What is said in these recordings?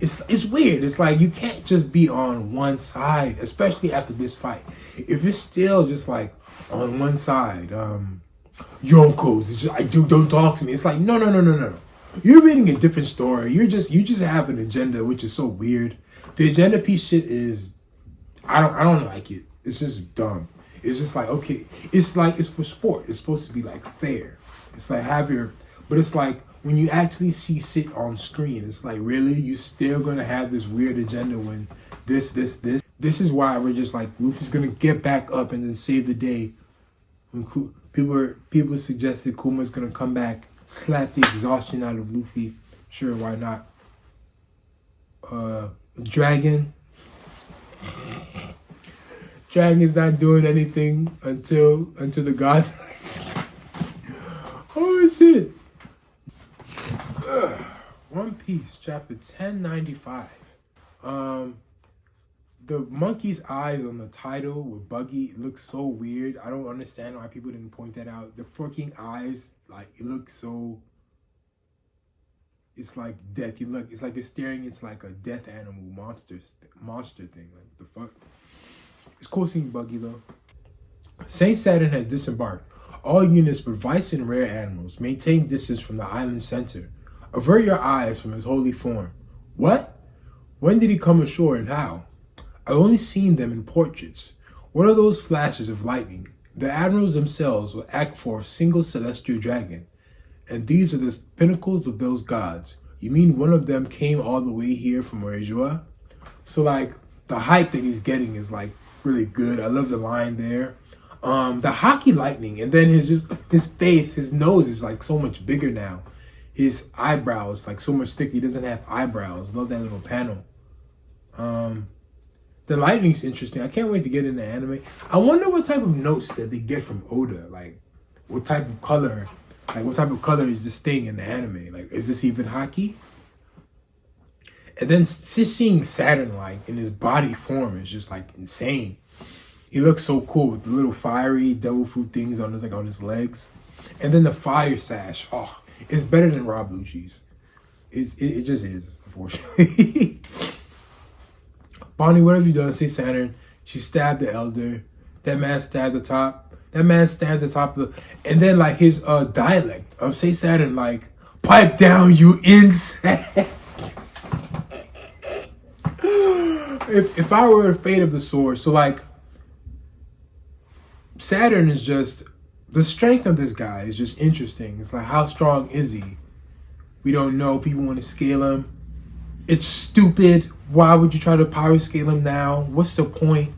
it's weird. It's like you can't just be on one side, especially after this fight. If you're still just like on one side, Yonkos, it's just like, dude, don't talk to me. It's like no. You're reading a different story. You just have an agenda, which is so weird. The agenda piece shit is I don't like it. It's just dumb. It's just like, okay, it's like it's for sport. It's supposed to be like fair. It's like have your, but it's like when you actually see shit on screen, it's like really you still gonna have this weird agenda when this is why we're just like Luffy's gonna get back up and then save the day. When people suggested Kuma's gonna come back, slap the exhaustion out of Luffy. Sure, why not? Dragon. Dragon's not doing anything until the gods. Oh shit! One Piece, chapter 1095. The monkey's eyes on the title with Buggy looks so weird. I don't understand why people didn't point that out. The fucking eyes, like it looks so. It's like death. It's like you're staring into like a death animal monster thing. Like the fuck. It's cool seeing Buggy though. Saint Saturn has disembarked. All units with vice and rare animals maintain distance from the island center. Avert your eyes from his holy form. What? When did he come ashore and how? I've only seen them in portraits. What are those flashes of lightning? The admirals themselves will act for a single celestial dragon. And these are the pinnacles of those gods. You mean one of them came all the way here from Orejua? So like the hype that he's getting is like really good. I love the line there. The hockey lightning, and then his face, his nose is like so much bigger now. His eyebrows like so much thicker. He doesn't have eyebrows. Love that little panel. The lightning's interesting. I can't wait to get into anime. I wonder what type of notes that they get from Oda. Like, what type of color? Like, what type of color is this thing in the anime? Like, is this even hockey? And then just seeing Saturn like in his body form is just like insane. He looks so cool with the little fiery devil fruit things on his legs, and then the fire sash. Oh, it's better than Rob Lucci's. It just is, unfortunately. Bonnie, what have you done? Say Saturn. She stabbed the elder. That man stabbed the top. That man stands at the top of the... And then, like, his dialect of Say Saturn, like, pipe down, you insect. If I were a fate of the sword, so, like, Saturn is just... The strength of this guy is just interesting. It's like, how strong is he? We don't know. People want to scale him. It's stupid. Why would you try to power scale him now? What's the point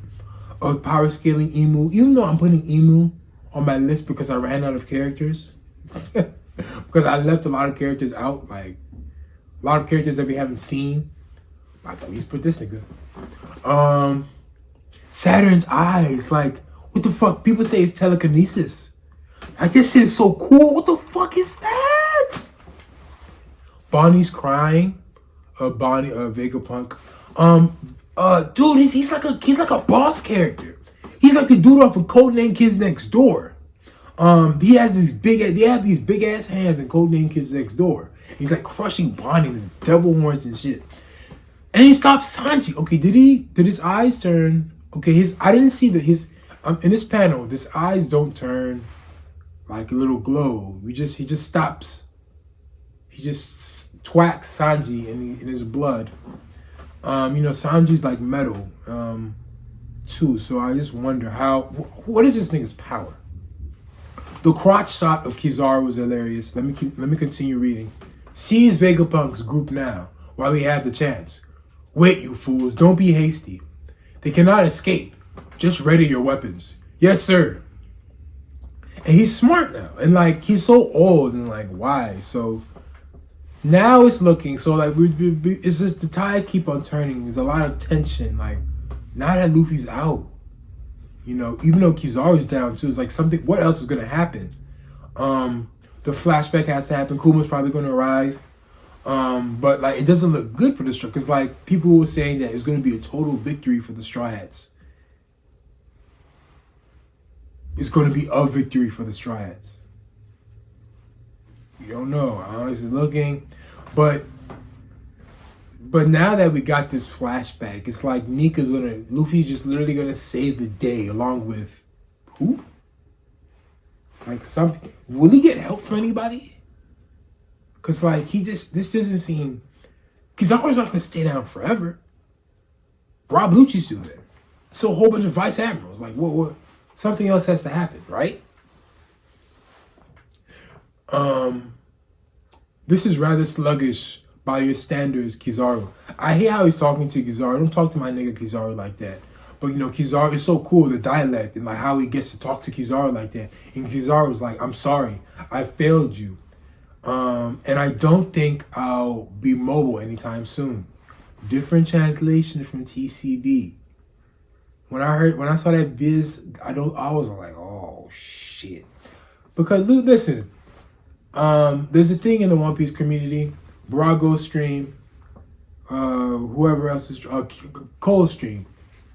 of power scaling Emu? Even though I'm putting Emu on my list because I ran out of characters. Because I left a lot of characters out. Like, a lot of characters that we haven't seen. Like, at least put this nigga. Saturn's eyes. Like, what the fuck? People say it's telekinesis. Like, this shit is so cool. What the fuck is that? Bonnie's crying. Vegapunk. Dude, he's like a boss character. He's like the dude off of Codename Kids Next Door. They have these big ass hands in Codename Kids Next Door. He's like crushing Bonnie with devil horns and shit. And he stops Sanji. Okay, did his eyes turn? Okay, I didn't see that his in this panel, his eyes don't turn like a little glow. He just stops. He just twacks Sanji in his blood. Sanji's like metal, too. So I just wonder what is this nigga's power? The crotch shot of Kizaru was hilarious. Let me continue reading. Seize Vegapunk's group now, while we have the chance. Wait, you fools, don't be hasty. They cannot escape. Just ready your weapons. Yes, sir. And he's smart now, and like he's so old and like wise. So now it's looking so like it's just the tides keep on turning. There's a lot of tension. Like now that Luffy's out, even though Kizaru's down too, it's like something. What else is gonna happen? The flashback has to happen. Kuma's probably gonna arrive. But like it doesn't look good for the Straw because like people were saying that it's gonna be a total victory for the Straw Hats. It's gonna be a victory for the Straw Hats. You don't know. How this is looking, but But now that we got this flashback, it's like Luffy's just literally gonna save the day along with who? Like something. Will he get help from anybody? Cause like this doesn't seem. Kizaru's not gonna stay down forever. Rob Lucci's still there. So a whole bunch of vice admirals. Like what? Something else has to happen, right? This is rather sluggish by your standards, Kizaru. I hear how he's talking to Kizaru. Don't talk to my nigga Kizaru like that. But you know, Kizaru is so cool, the dialect and like how he gets to talk to Kizaru like that. And Kizaru's like, I'm sorry, I failed you. And I don't think I'll be mobile anytime soon. Different translation from TCB. When I saw that viz, I was like, oh shit. Because listen, there's a thing in the One Piece community, Brago stream, whoever else is KOL stream,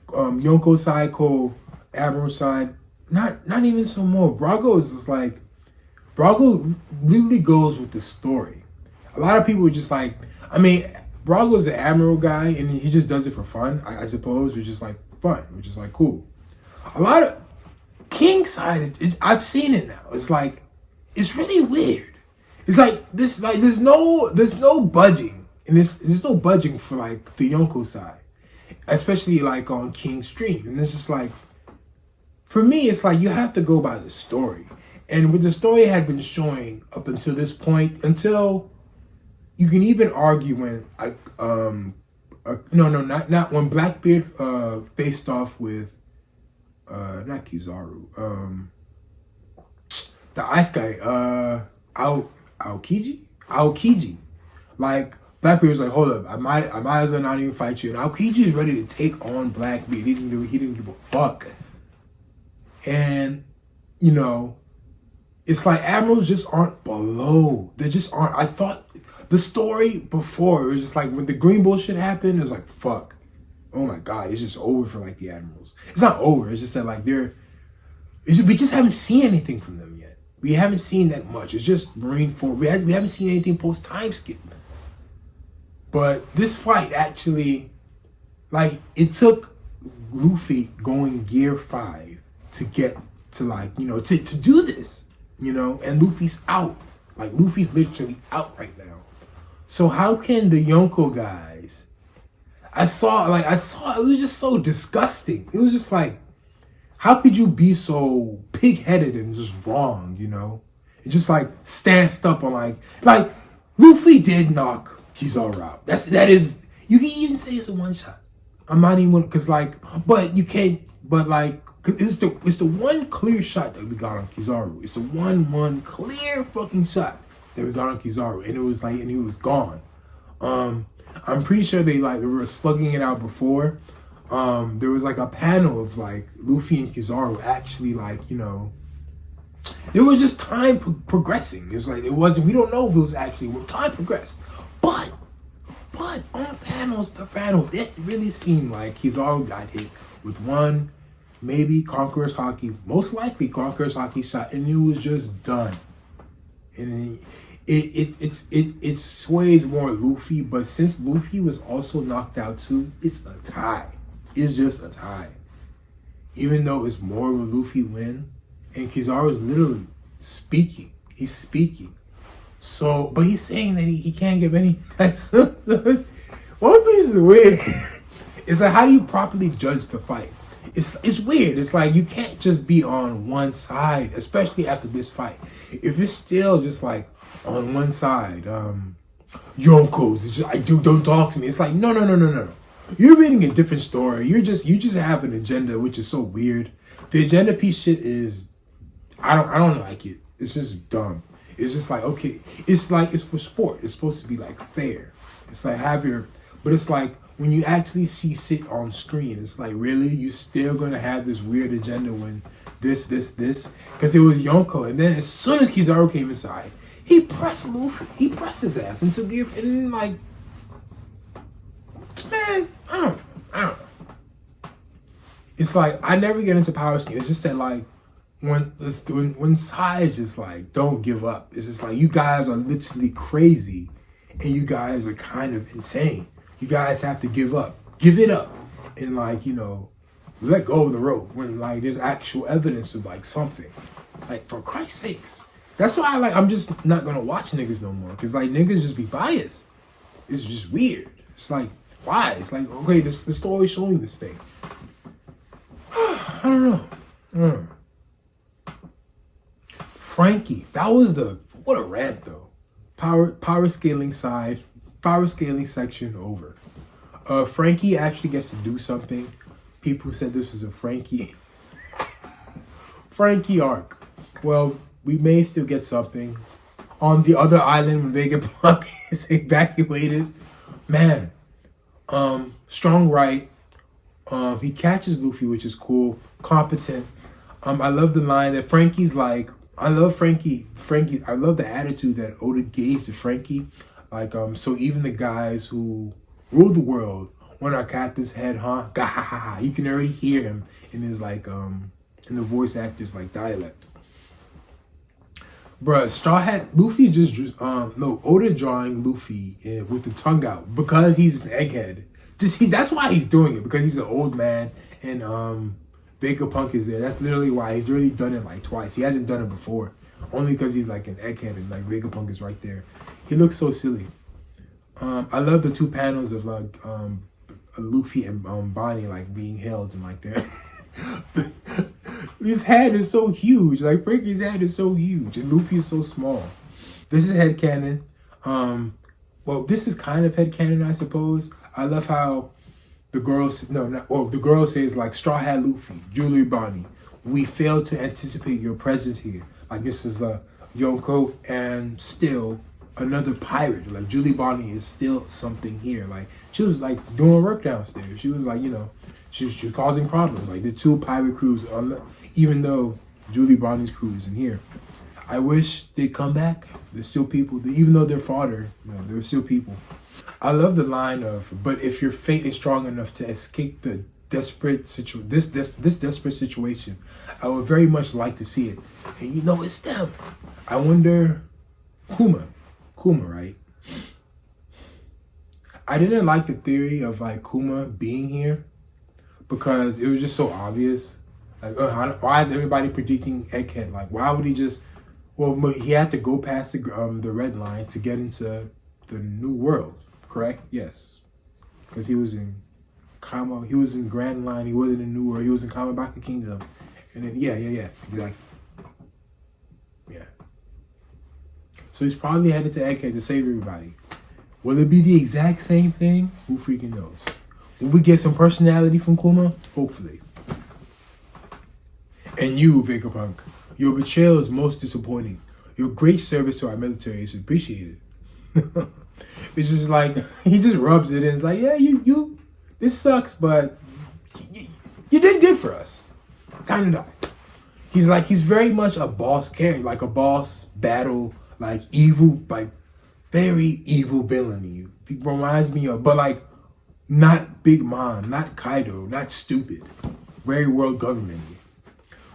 Yonkos side, KOL, Admiral side. Not even so more. Brago is just like, Brago really goes with the story. A lot of people are just like, I mean, Brago's an Admiral guy and he just does it for fun, I suppose, which is like fun, which is like cool. A lot of King side, I've seen it now. It's like, it's really weird. It's like this, like there's no budging, and there's no budging for like the Yonko side, especially like on King's stream. And it's just like, for me, it's like you have to go by the story. And what the story had been showing up until this point, until you can even argue when not when Blackbeard faced off with not Kizaru, the ice guy, Aokiji. Like Blackbeard was like, hold up, I might as well not even fight you. And Aokiji is ready to take on Blackbeard. He didn't give a fuck. And you know, it's like Admirals just aren't below. They just aren't. I thought the story before, it was just like when the green bullshit happened, it was like, fuck. Oh my God, it's just over for like the Admirals. It's not over, it's just that like we just haven't seen anything from them yet. We haven't seen that much. It's just Marineford. We haven't seen anything post time skip. But this fight actually, like, it took Luffy going Gear 5 to get to like, you know, to do this. You know, and Luffy's out. Like, Luffy's literally out right now. So how can the Yonko guys... I saw, it was just so disgusting. It was just like, how could you be so pig-headed and just wrong, you know? It just like, stanced up on like, Luffy did knock Kizaru out. That is, you can even say it's a one-shot. I'm not even, because like, but you can't, but like, it's the one clear shot that we got on Kizaru. It's the one clear fucking shot that we got on Kizaru, and it was like, and he was gone. I'm pretty sure they were slugging it out before. There was like a panel of like Luffy and Kizaru actually like, you know, there was just time progressing. It was like, we don't know if it was actually, time progressed, but on panels, it really seemed like Kizaru got hit with one. Maybe Conqueror's Haki, most likely Conqueror's Haki shot, and it was just done. And it sways more Luffy, but since Luffy was also knocked out too, it's a tie. It's just a tie. Even though it's more of a Luffy win, and Kizaru is literally speaking. He's speaking. So, but he's saying that he can't give any. One Piece is weird. It's like, how do you properly judge the fight? It's weird. It's like you can't just be on one side, especially after this fight. If it's still just like on one side, Yonkos, don't talk to me. It's like no. You're reading a different story. You just have an agenda, which is so weird. The agenda piece shit is, I don't like it. It's just dumb. It's just like, okay, it's like, it's for sport. It's supposed to be like fair. It's like but it's like, when you actually see sit on screen, it's like, really? You still gonna have this weird agenda when this? Because it was Yonko, and then as soon as Kizaru came inside, he pressed Luffy. He pressed his ass into gear, and like, man, I don't know. It's like, I never get into power scheme. It's just that like, when Sai's just like, don't give up. It's just like, you guys are literally crazy, and you guys are kind of insane. You guys have to give up. Give it up. And like, let go of the rope when like there's actual evidence of like something. Like for Christ's sakes. That's why I'm just not gonna watch niggas no more. Cause like niggas just be biased. It's just weird. It's like, why? It's like, okay, the story's showing this thing. I don't know. Frankie, what a rant though. Power scaling section over. Frankie actually gets to do something. People said this was a Frankie arc. Well, we may still get something. On the other island when Vegapunk is evacuated. Man. Strong right. He catches Luffy, which is cool. Competent. I love the line that Frankie's like, I love Frankie, I love the attitude that Oda gave to Frankie. Like, so even the guys who rule the world want our captain's head, huh? Gahaha. You can already hear him in his like, in the voice actor's like dialect. Bruh, Straw Hat, Luffy Oda drawing Luffy with the tongue out because he's an egghead. That's why he's doing it, because he's an old man and Vegapunk is there. That's literally why he's really done it like twice. He hasn't done it before, only because he's like an egghead and like Vegapunk is right there. He looks so silly. I love the two panels of like Luffy and Bonnie like being held and like that. His head is so huge. Like Frankie's head is so huge, and Luffy is so small. This is headcanon. Well, this is kind of headcanon, I suppose. I love how the girl says like Straw Hat Luffy, Julie Bonnie. We failed to anticipate your presence here. Like this is a Yonko and still another pirate. Like Julie Bonnie is still something here. Like she was like doing work downstairs. She was like, she was causing problems. Like the two pirate crews, even though Julie Bonnie's crew isn't here. I wish they'd come back. There's still people, even though they're fodder, they're still people. I love the line of, but if your fate is strong enough to escape the desperate this desperate situation, I would very much like to see it. And it's them. I wonder, KUMA, right? I didn't like the theory of like KUMA being here because it was just so obvious. Like, why is everybody predicting Egghead? Like, why would he just? Well, he had to go past the red line to get into the new world, correct? Yes, because he was in KUMA. He was in Grand Line. He wasn't in New World. He was in Kamabaka Kingdom, and then yeah, exactly. Yeah. So he's probably headed to Egghead to save everybody. Will it be the exact same thing? Who freaking knows? Will we get some personality from KUMA? Hopefully. And you, Vegapunk, your betrayal is most disappointing. Your great service to our military is appreciated. It's just like, he just rubs it in. It's like, yeah, you, this sucks, but you did good for us. Time to die. He's very much a boss character, like a boss battle, like evil, like very evil villainy. He reminds me of, but like, not Big Mom, not Kaido, not stupid. Very world government.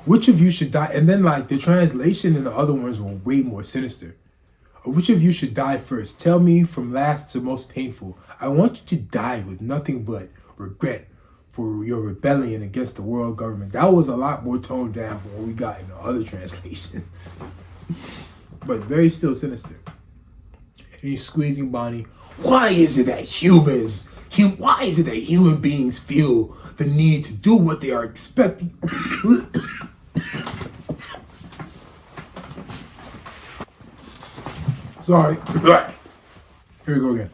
Which of you should die? And then like the translation and the other ones were way more sinister. Which of you should die first? Tell me from last to most painful. I want you to die with nothing but regret for your rebellion against the world government. That was a lot more toned down from what we got in the other translations. But very still sinister. And he's squeezing Bonnie. Why is it that human beings feel the need to do what they are expecting? Sorry. Here we go again.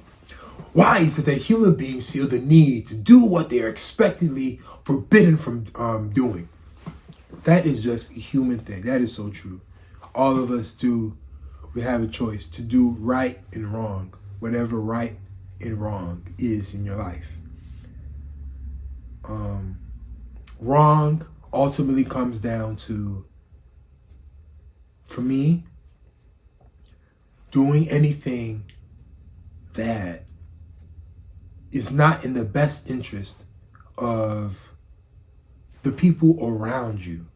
Why is it that human beings feel the need to do what they are expectedly forbidden from doing? That is just a human thing. That is so true. All of us do. We have a choice to do right and wrong. Whatever right and wrong is in your life. Wrong ultimately comes down to, for me, doing anything that is not in the best interest of the people around you.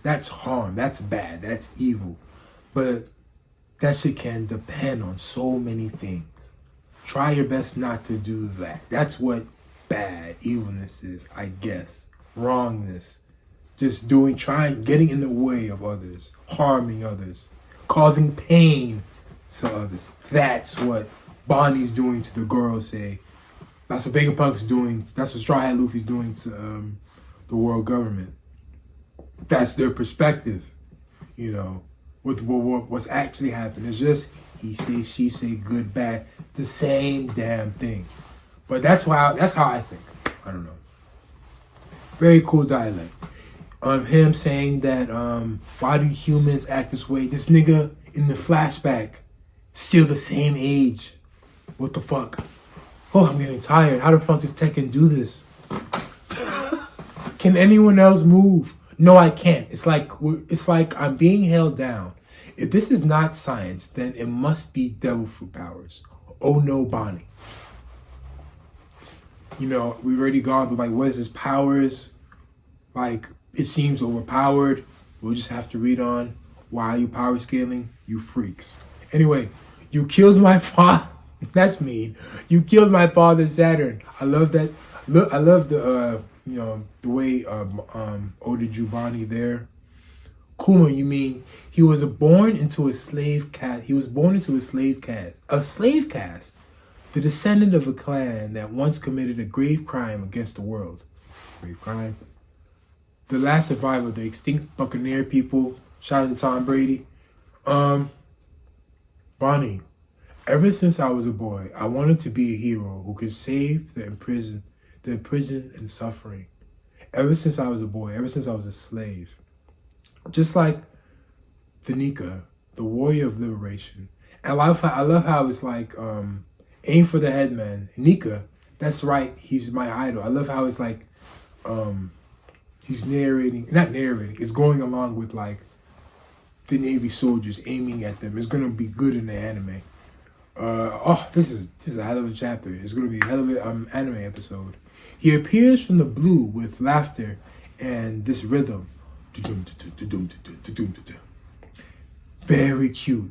That's harm, that's bad, that's evil. But that shit can depend on so many things. Try your best not to do that. That's what bad evilness is, I guess. Wrongness. Just getting in the way of others, harming others, causing pain to others. That's what Bonnie's doing to the girl, say. That's what Vegapunk's doing. That's what Straw Hat Luffy's doing to the world government. That's their perspective, you know, with what's actually happening. It's just he say, she say, good, bad, the same damn thing. But that's how I think. I don't know. Very cool dialect. Him saying that why do humans act this way? This nigga in the flashback still the same age. What the fuck? Oh, I'm getting tired. How the fuck does Tekken do this? Can anyone else move? No, I can't. It's like I'm being held down. If this is not science, then it must be devil fruit powers. Oh no, Bonnie. You know, we've already gone through like what is his powers? Like it seems overpowered. We'll just have to read on. Why are you power scaling? You freaks. Anyway, you killed my father. That's mean. You killed my father, Saturn. I love that. Look, I love the the way Oda drew Bonnie there. Kuma, you mean he was born into a slave caste. He was born into a slave caste, the descendant of a clan that once committed a grave crime against the world. Grave crime. The last survivor of the extinct Buccaneer people. Shout out to Tom Brady. Bonnie. Ever since I was a boy, I wanted to be a hero who could save the imprisoned and suffering. Ever since I was a boy, ever since I was a slave. Just like Danica, the warrior of liberation. And I love how it's like, aim for the headman. Nika, that's right, he's my idol. I love how it's like, he's it's going along with like the Navy soldiers aiming at them. It's gonna be good in the anime. This is a hell of a chapter. It's gonna be a hell of an anime episode. He appears from the blue with laughter and this rhythm. Very cute.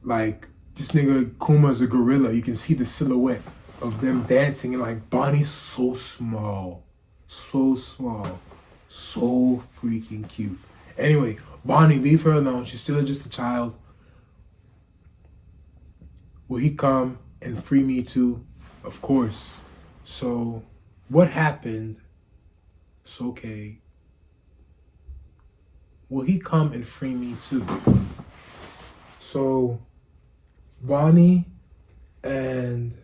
Like this nigga Kuma's a gorilla. You can see the silhouette of them dancing and like Bonnie's so small. So small. So freaking cute. Anyway, Bonnie, leave her alone. She's still just a child. Will he come and free me too? Of course. So, what happened? It's okay. Will he come and free me too? So, Bonnie and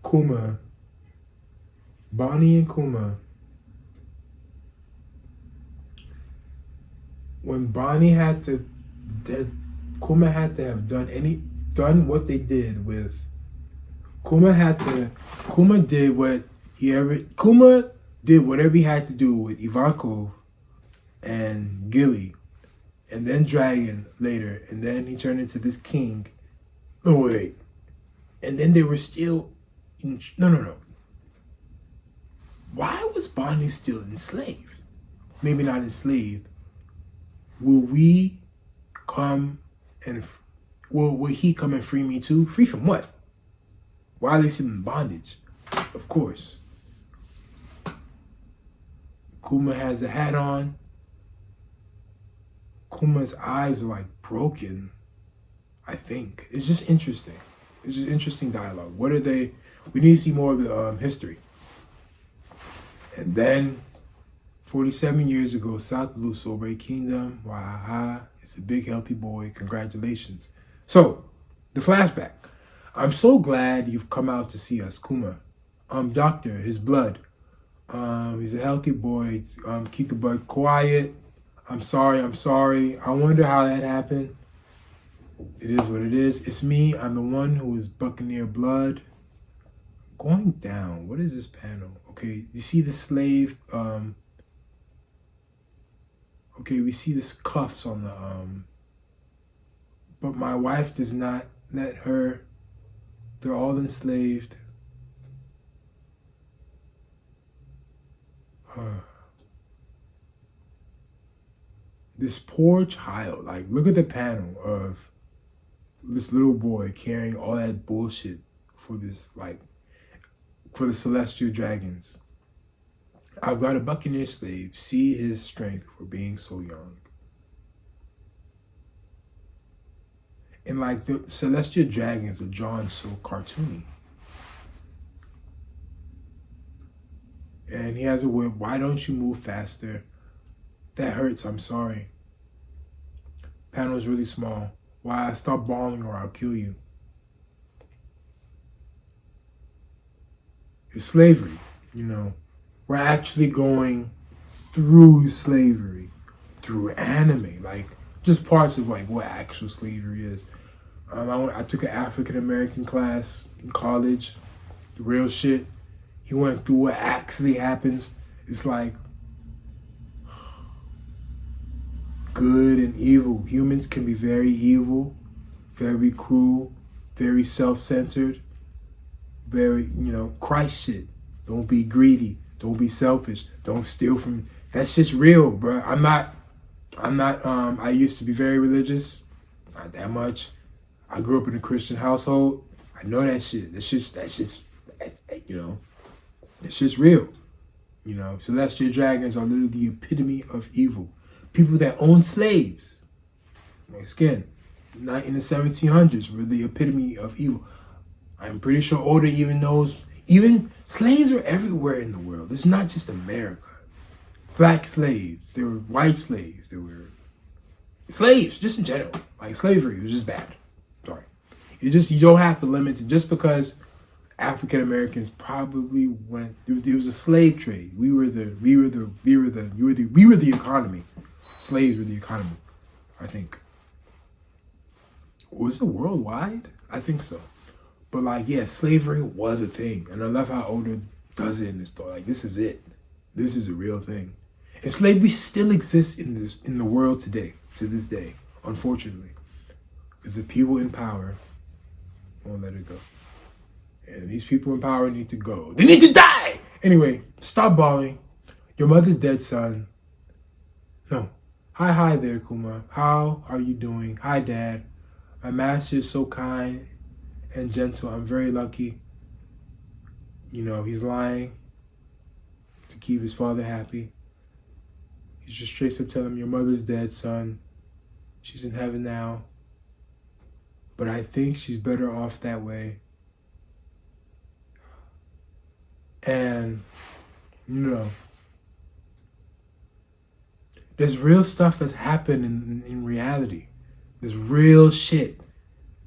Kuma. When Bonnie had to... Kuma had to have done what they did with Kuma did whatever he had to do with Ivankov and Gilly and then Dragon later, and then he turned into this king. No wait. And then they were still no. Why was Bonnie still enslaved? Maybe not enslaved. Will he come and free me too? Free from what? Why are they still in bondage? Of course. Kuma has a hat on. Kuma's eyes are like broken, I think. It's just interesting. It's just interesting dialogue. What are they? We need to see more of the history. And then 47 years ago, South Blue Sorbet Kingdom. Wahaha. It's a big, healthy boy. Congratulations. So, the flashback. I'm so glad you've come out to see us, Kuma. Doctor, his blood. He's a healthy boy. Keep the blood quiet. I'm sorry. I wonder how that happened. It is what it is. It's me. I'm the one who is Buccaneer blood. Going down. What is this panel? Okay, you see the slave. Okay, we see this cuffs on the but my wife does not let her. They're all enslaved. This poor child. Like, look at the panel of this little boy carrying all that bullshit for this, like, for the celestial dragons. I've got a buccaneer slave. See his strength for being so young. And like the celestial dragons are drawn so cartoony. And he has a word, why don't you move faster? That hurts, I'm sorry. Panel's really small. Why? Stop bawling or I'll kill you. It's slavery, you know. We're actually going through slavery, through anime, like just parts of like what actual slavery is. I took an African American class in college, the real shit. He went through what actually happens. It's like good and evil. Humans can be very evil, very cruel, very self-centered, very, you know, Christ shit. Don't be greedy. Don't be selfish. Don't steal from. That shit's real, bro. I'm not, I used to be very religious. Not that much. I grew up in a Christian household. I know that shit. That shit's, you know, that shit's real. You know, celestial dragons are literally the epitome of evil. People that own slaves. Again, not in the 1700s were the epitome of evil. I'm pretty sure Oda even knows, even slaves were everywhere in the world. It's not just America. Black slaves, there were white slaves, there were slaves, just in general. Like slavery was just bad. Sorry. You don't have to limit it just because African Americans probably went, there was a slave trade. We were the economy. Slaves were the economy, I think. Was it worldwide? I think so. But like, yeah, slavery was a thing. And I love how Oda does it in this story. Like, this is it. This is a real thing. And slavery still exists in the world today, to this day, unfortunately. Because the people in power won't let it go. And these people in power need to go. They need to die! Anyway, stop bawling. Your mother's dead, son. No. Hi there, Kuma. How are you doing? Hi, Dad. My master is so kind and gentle. I'm very lucky. You know, he's lying to keep his father happy. He's just straight up telling him, your mother's dead, son. She's in heaven now. But I think she's better off that way. And, you know, there's real stuff that's happened in reality. There's real shit.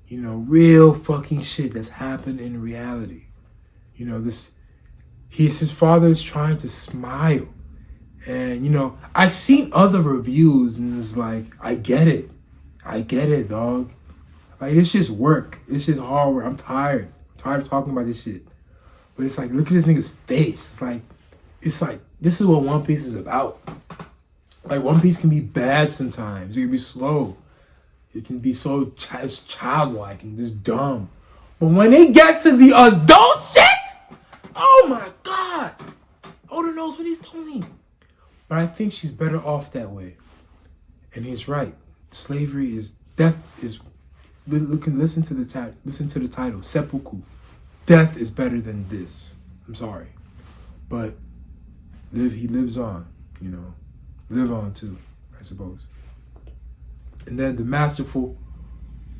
You know, real fucking shit that's happened in reality. You know, his father is trying to smile. And, you know, I've seen other reviews and it's like, I get it, dog. Like, it's just work. It's just hard work. I'm tired. I'm tired of talking about this shit. But it's like, look at this nigga's face. It's like, this is what One Piece is about. Like, One Piece can be bad sometimes. It can be slow. It can be so childlike and just dumb. But when it gets to the adult shit, oh my God. Oda knows what he's doing. But I think she's better off that way. And he's right. Slavery is, death is, listen to the title, Seppuku. Death is better than this. I'm sorry. But he lives on, you know. Live on too, I suppose. And then the masterful,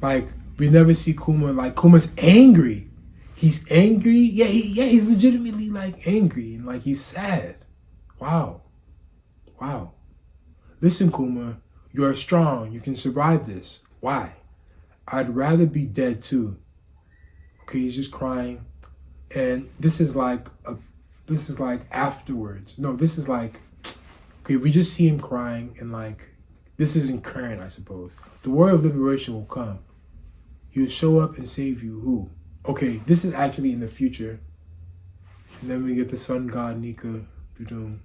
like, we never see Kuma, like, Kuma's angry. He's angry. Yeah, he's legitimately, like, angry. And, like, he's sad. Wow. Listen, Kuma, you are strong. You can survive this. Why? I'd rather be dead too. Okay, he's just crying. And this is like afterwards. No, this is like, okay, we just see him crying and like, this isn't current, I suppose. The war of liberation will come. He'll show up and save you. Who? Okay, this is actually in the future. And then we get the sun god Nika Dudum.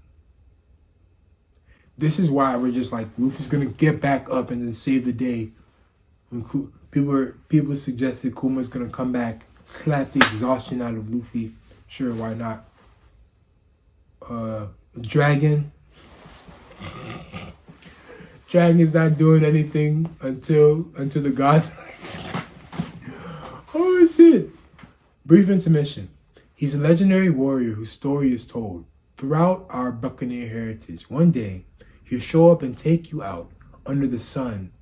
This is why we're just like, Luffy's gonna get back up and then save the day. When people suggested Kuma's gonna come back, slap the exhaustion out of Luffy. Sure, why not? Dragon's not doing anything until the gods. Oh shit. Brief intermission. He's a legendary warrior whose story is told throughout our Buccaneer heritage. One day, he'll show up and take you out under the sun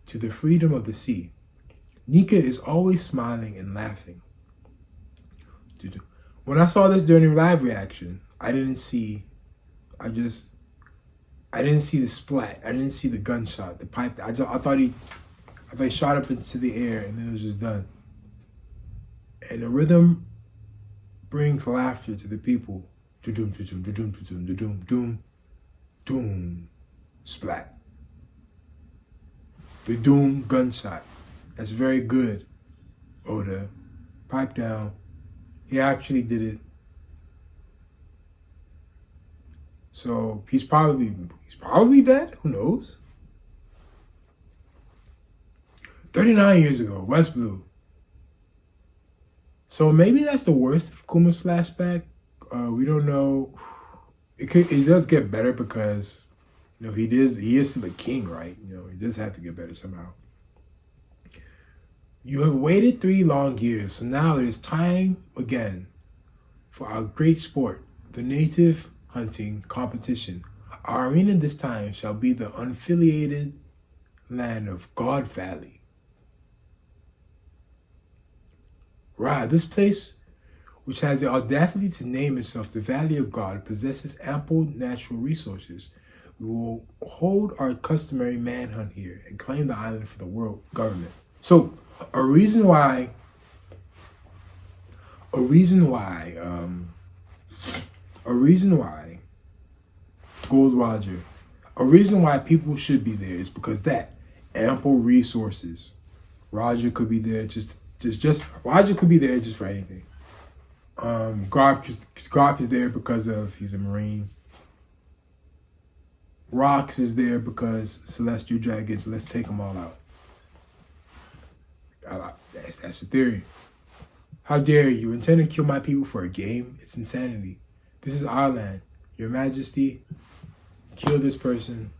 to the freedom of the sea. Nika is always smiling and laughing. When I saw this during live reaction, I didn't see the splat. I didn't see the gunshot, the pipe. I thought he shot up into the air and then it was just done. And the rhythm brings laughter to the people. Doom, doom, doom, doom, doom, doom, doom, doom, splat. The doom gunshot. That's very good, Oda. Pipe down. He actually did it. So he's probably dead. Who knows? 39 years ago, West Blue. So maybe that's the worst of Kuma's flashback. We don't know. It does get better because he is still the king, right? He does have to get better somehow. You have waited 3 long years, so now it is time again for our great sport, the native hunting competition. Our arena this time shall be the unaffiliated land of God Valley. Right, this place, which has the audacity to name itself the Valley of God, possesses ample natural resources. We will hold our customary manhunt here and claim the island for the world government. So, a reason why Gold Roger, a reason why people should be there is because that ample resources. Roger could be there Roger could be there just for anything. Garp is there because he's a Marine. Rox is there because Celestial Dragons. Let's take them all out. That's the theory. How dare you intend to kill my people for a game? It's insanity. This is our land. Your Majesty, kill this person.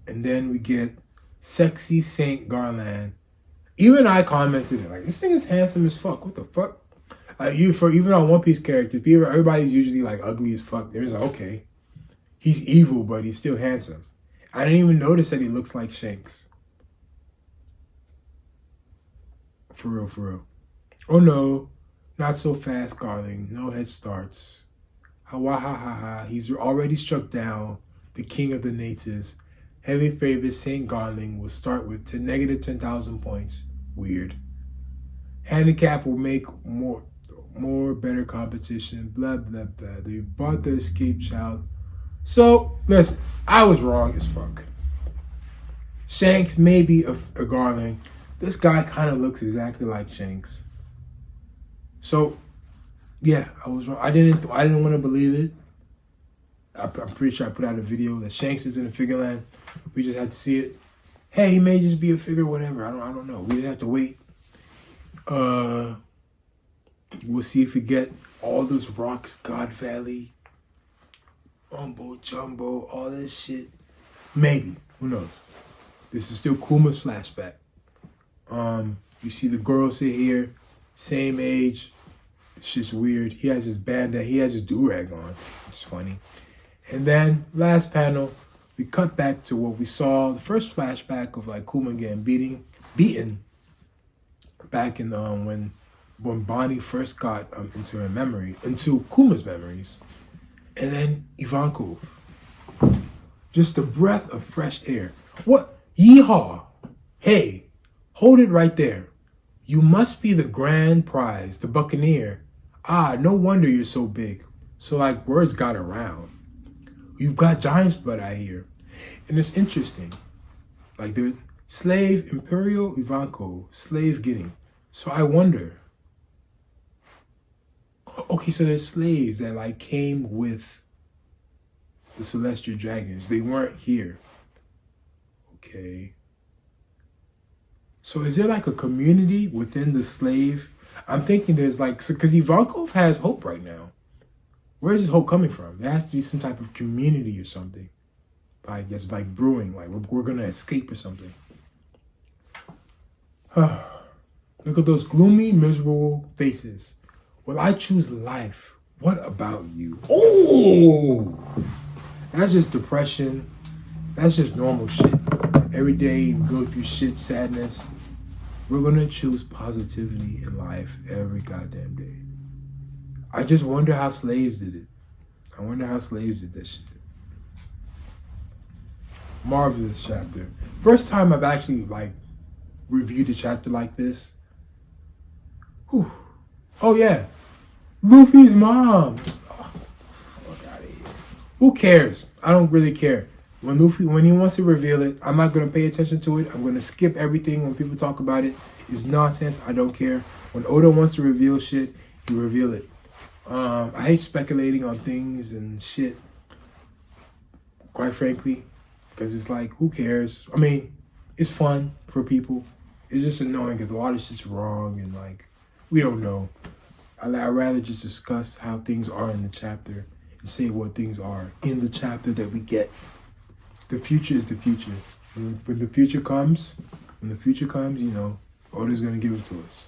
And then we get Sexy Saint Garland. Even I commented it, like, this thing is handsome as fuck. What the fuck? Even on One Piece characters, everybody's usually like ugly as fuck. There's okay. He's evil, but he's still handsome. I didn't even notice that he looks like Shanks. For real, for real. Oh no, not so fast, Garling. No head starts. Ha ha ha ha. He's already struck down the king of the natives. Heavy favorite Saint Garling will start with negative 10,000 points. Weird. Handicap will make more better competition. Blah blah blah. They bought the escape child. So listen, I was wrong as fuck. Shanks may be a Garling. This guy kind of looks exactly like Shanks. So yeah, I was wrong. I didn't want to believe it. I'm pretty sure I put out a video that Shanks is in the Figureland. We just had to see it. Hey, he may just be a figure, whatever. I don't know. We just have to wait. We'll see if we get all those rocks, God Valley, Umbo Jumbo, all this shit. Maybe. Who knows? This is still Kuma's flashback. You see the girl sit here, same age. It's just weird. He has his bandana. He has his do-rag on. It's funny. And then, last panel, we cut back to what we saw, the first flashback of like Kuma getting beaten back in when Bonnie first got into Kuma's memories. And then Ivankov. Just a breath of fresh air. What? Yeehaw! Hey, hold it right there. You must be the grand prize, the Buccaneer. Ah, no wonder you're so big. So like words got around. You've got giant's blood out here. And it's interesting. Like the slave Imperial Ivankov, slave getting. So I wonder. Okay, so there's slaves that like came with the Celestial Dragons. They weren't here. Okay. So is there like a community within the slave? I'm thinking there's like, because Ivankov has hope right now. Where's his hope coming from? There has to be some type of community or something. I guess like brewing, like we're going to escape or something. Look at those gloomy, miserable faces. Well, I choose life. What about you? Oh! That's just depression. That's just normal shit. Every day we go through shit, sadness. We're gonna choose positivity in life every goddamn day. I just wonder how slaves did it. I wonder how slaves did that shit. Marvelous chapter. First time I've actually reviewed a chapter like this. Whew. Oh yeah, Luffy's mom. Oh, fuck out of here. Who cares? I don't really care. When he wants to reveal it, I'm not gonna pay attention to it. I'm gonna skip everything when people talk about it. It's nonsense. I don't care. When Oda wants to reveal shit, he reveal it. I hate speculating on things and shit. Quite frankly, because it's like, who cares? I mean, it's fun for people. It's just annoying because a lot of shit's wrong and we don't know. I'd rather just discuss how things are in the chapter and say what things are in the chapter that we get. The future is the future. When the future comes, Oda's gonna give it to us.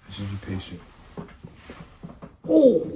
I should be patient. Oh!